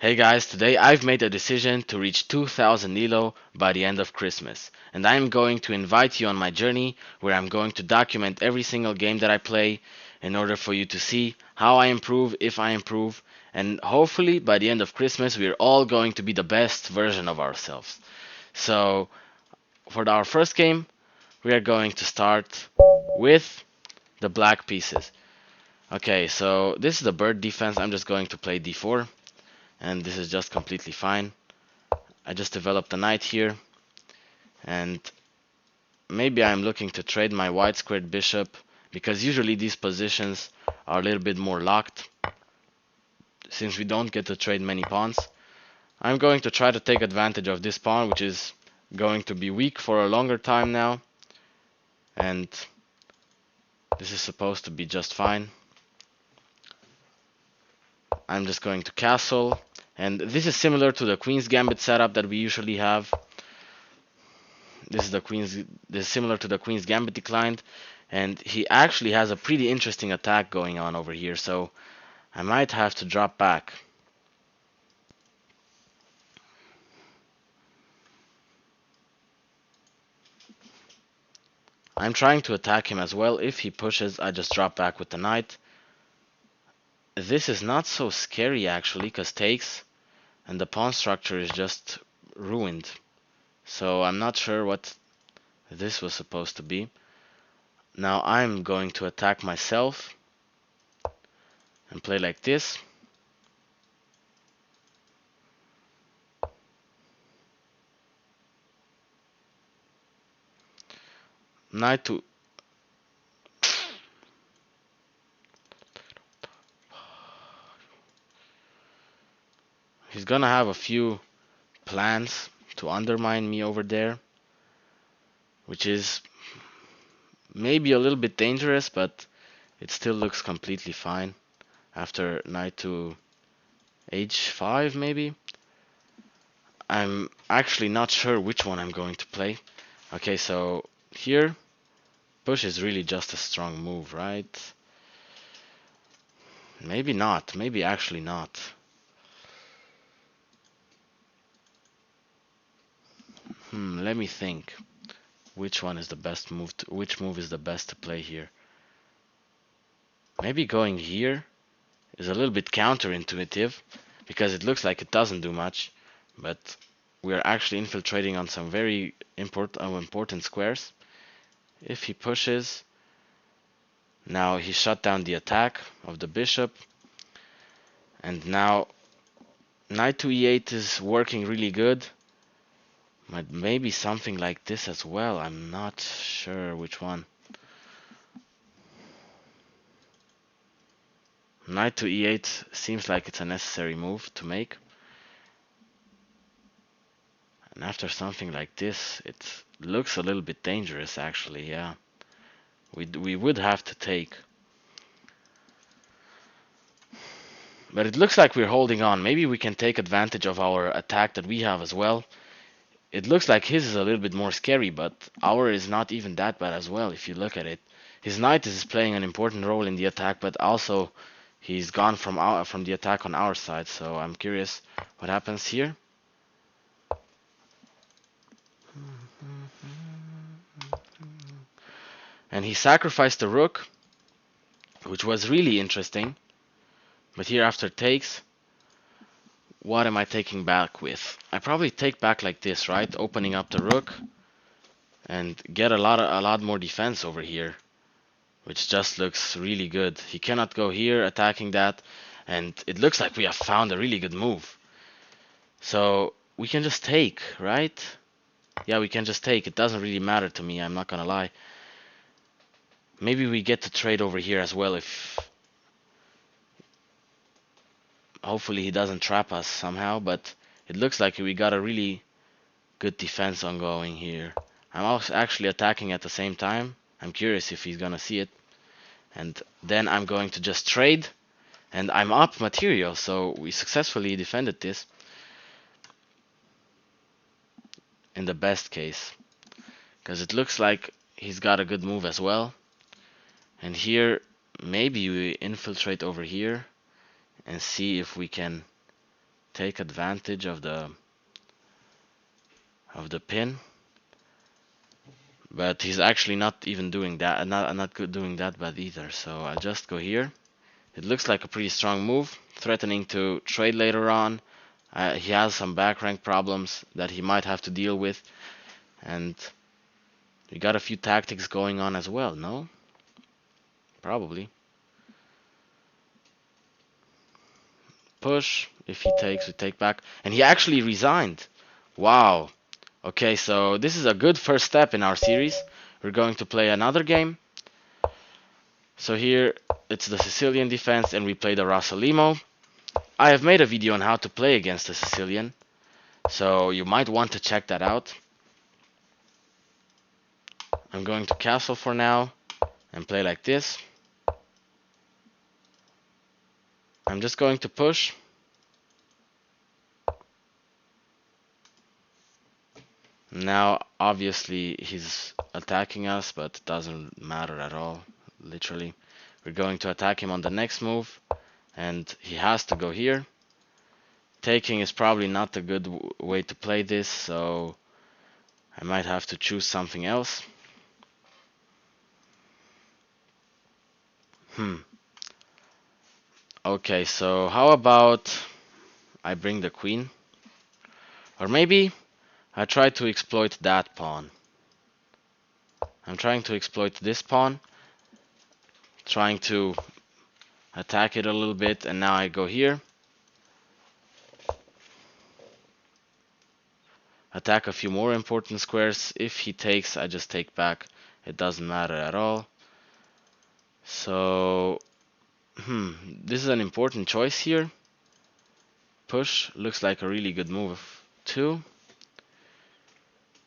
Hey guys, today I've made a decision to reach 2000 ELO by the end of Christmas, and I'm going to invite you on my journey where I'm going to document every single game that I play in order for you to see how I improve, if I improve, and hopefully by the end of Christmas we're all going to be the best version of ourselves. So, for our first game, we are going to start with the black pieces. Okay, so this is the bird defense. I'm just going to play d4, and this is just completely fine. I just developed a knight here, and maybe I'm looking to trade my white squared bishop, because usually these positions are a little bit more locked, since we don't get to trade many pawns. I'm going to try to take advantage of this pawn, which is going to be weak for a longer time now, and this is supposed to be just fine. I'm just going to castle, and this is similar to the Queen's Gambit setup that we usually have. This is similar to the Queen's Gambit declined, and he actually has a pretty interesting attack going on over here, so I might have to drop back. I'm trying to attack him as well. If he pushes, I just drop back with the knight. This is not so scary actually, because takes, and the pawn structure is just ruined. So I'm not sure what this was supposed to be. Now I'm going to attack myself and play like this. Knight to He's gonna have a few plans to undermine me over there, which is maybe a little bit dangerous, but it still looks completely fine. After knight to h5 maybe. I'm actually not sure which one I'm going to play. Okay, so here push is really just a strong move, right? Maybe not, maybe actually not. Let me think. Which one is the best move which move is the best to play here? Maybe going here is a little bit counterintuitive because it looks like it doesn't do much, but we're actually infiltrating on some very important squares. If he pushes, now he shut down the attack of the bishop, and now knight to e8 is working really good. But maybe something like this as well. I'm not sure which one. Knight to e8 seems like it's a necessary move to make. And after something like this, it looks a little bit dangerous actually, yeah. We would have to take. But it looks like we're holding on. Maybe we can take advantage of our attack that we have as well. It looks like his is a little bit more scary, but our is not even that bad as well if you look at it. His knight is playing an important role in the attack, but also he's gone from the attack on our side, so I'm curious what happens here. And he sacrificed the rook, which was really interesting. But here after takes, what am I taking back with? I probably take back like this, right? Opening up the rook and get a lot more defense over here, which just looks really good. He cannot go here attacking that, and it looks like we have found a really good move. So we can just take, right? Yeah, we can just take. It doesn't really matter to me, I'm not gonna lie. Maybe we get to trade over here as well if... Hopefully he doesn't trap us somehow, but it looks like we got a really good defense ongoing here. I'm also actually attacking at the same time. I'm curious if he's gonna see it. And then I'm going to just trade, and I'm up material, so we successfully defended this in the best case. Because it looks like he's got a good move as well. And here, maybe we infiltrate over here and see if we can take advantage of the pin, but he's actually not even doing that, not good doing that bad either. So I'll just go here. It looks like a pretty strong move, threatening to trade later on. He has some back rank problems that he might have to deal with, and we got a few tactics going on as well, no? Probably. Push. If he takes, we take back. And he actually resigned. Wow. Okay, so this is a good first step in our series. We're going to play another game. So here it's the Sicilian defense and we play the Rossolimo. I have made a video on how to play against the Sicilian, so you might want to check that out. I'm going to castle for now and play like this. I'm just going to push. Now, obviously, he's attacking us, but it doesn't matter at all, literally. We're going to attack him on the next move, and he has to go here. Taking is probably not a good way to play this, so I might have to choose something else. Okay, so how about I bring the queen? Or maybe I try to exploit that pawn. I'm trying to exploit this pawn, trying to attack it a little bit, and now I go here. Attack a few more important squares. If he takes, I just take back. It doesn't matter at all. So, this is an important choice here. Push looks like a really good move too,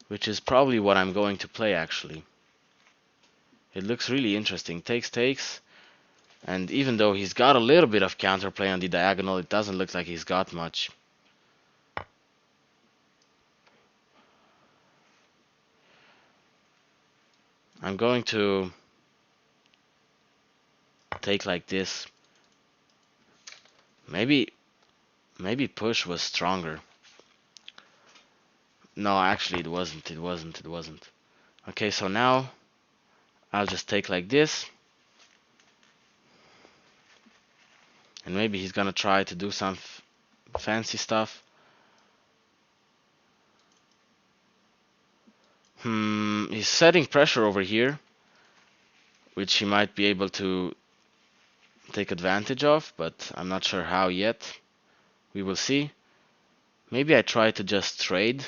which is probably what I'm going to play actually. It looks really interesting. Takes, takes. And even though he's got a little bit of counterplay on the diagonal, it doesn't look like he's got much. I'm going to take like this. Maybe push was stronger. No, actually it wasn't. Okay, so now I'll just take like this. And maybe he's gonna try to do some fancy stuff. He's setting pressure over here, which he might be able to take advantage of, but I'm not sure how yet. We will see. Maybe I try to just trade,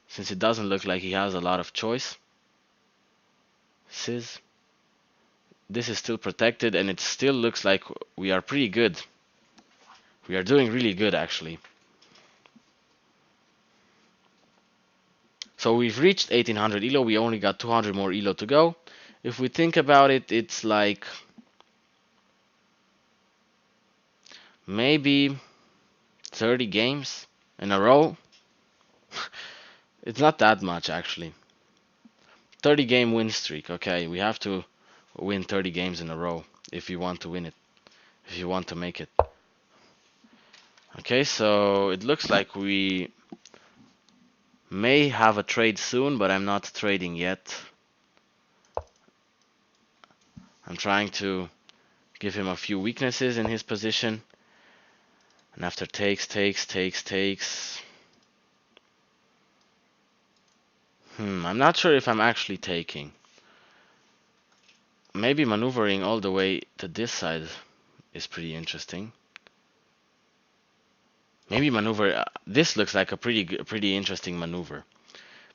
since it doesn't look like he has a lot of choice. This is still protected, and it still looks like we are pretty good. We are doing really good, actually. So we've reached 1800 ELO. We only got 200 more ELO to go. If we think about it, it's like maybe 30 games in a row. It's not that much, actually. 30 game win streak. Okay, we have to win 30 games in a row if you want to win it, if you want to make it. Okay, so it looks like we may have a trade soon, but I'm not trading yet. I'm trying to give him a few weaknesses in his position. And after takes. I'm not sure if I'm actually taking. Maybe maneuvering all the way to this side is pretty interesting. Maybe maneuver. This looks like a pretty interesting maneuver,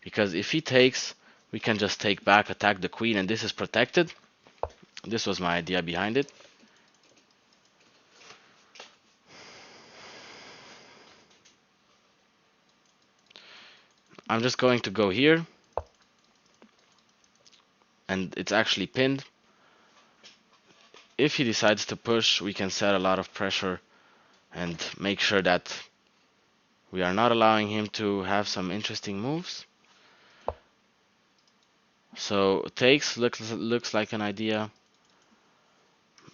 because if he takes, we can just take back, attack the queen, and this is protected. This was my idea behind it. I'm just going to go here, and it's actually pinned. If he decides to push, we can set a lot of pressure and make sure that we are not allowing him to have some interesting moves. So takes looks like an idea,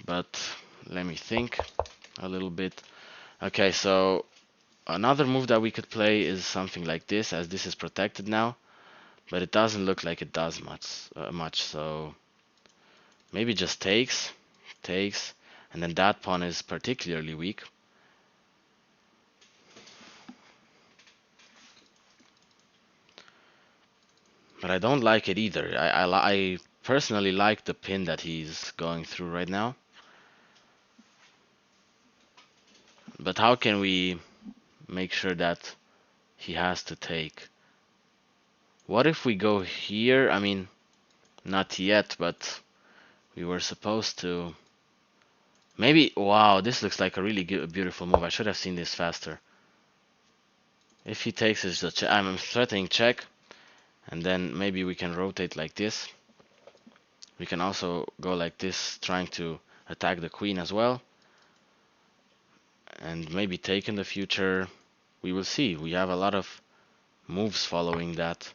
but let me think a little bit. Okay, so another move that we could play is something like this, as this is protected now, but it doesn't look like it does much. So maybe just takes, and then that pawn is particularly weak. But I don't like it either. I personally like the pin that he's going through right now. But how can we make sure that he has to take? What if we go here? I mean, not yet, but we were supposed to. Maybe. Wow, this looks like a really beautiful move. I should have seen this faster. If he takes his check, I'm threatening check, and then maybe we can rotate like this. We can also go like this, trying to attack the queen as well, and maybe take in the future. We will see. We have a lot of moves following that.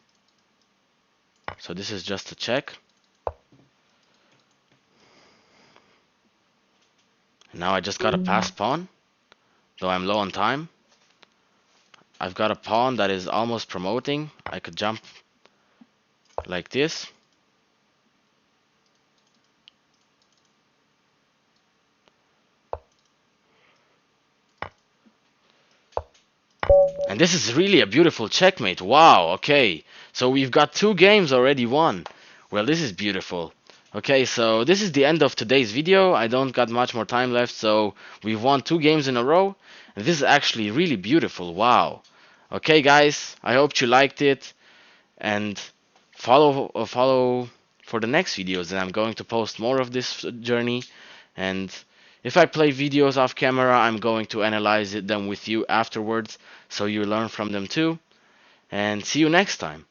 So this is just a check. Now I just got a pass pawn, though I'm low on time. I've got a pawn that is almost promoting. I could jump like this. And this is really a beautiful checkmate. Wow, okay. So we've got 2 games already won. Well, this is beautiful. Okay, so this is the end of today's video. I don't got much more time left, so we've won 2 games in a row. And this is actually really beautiful. Wow. Okay, guys, I hope you liked it. And follow for the next videos, and I'm going to post more of this journey. And if I play videos off camera, I'm going to analyze them with you afterwards, so you learn from them too. And see you next time.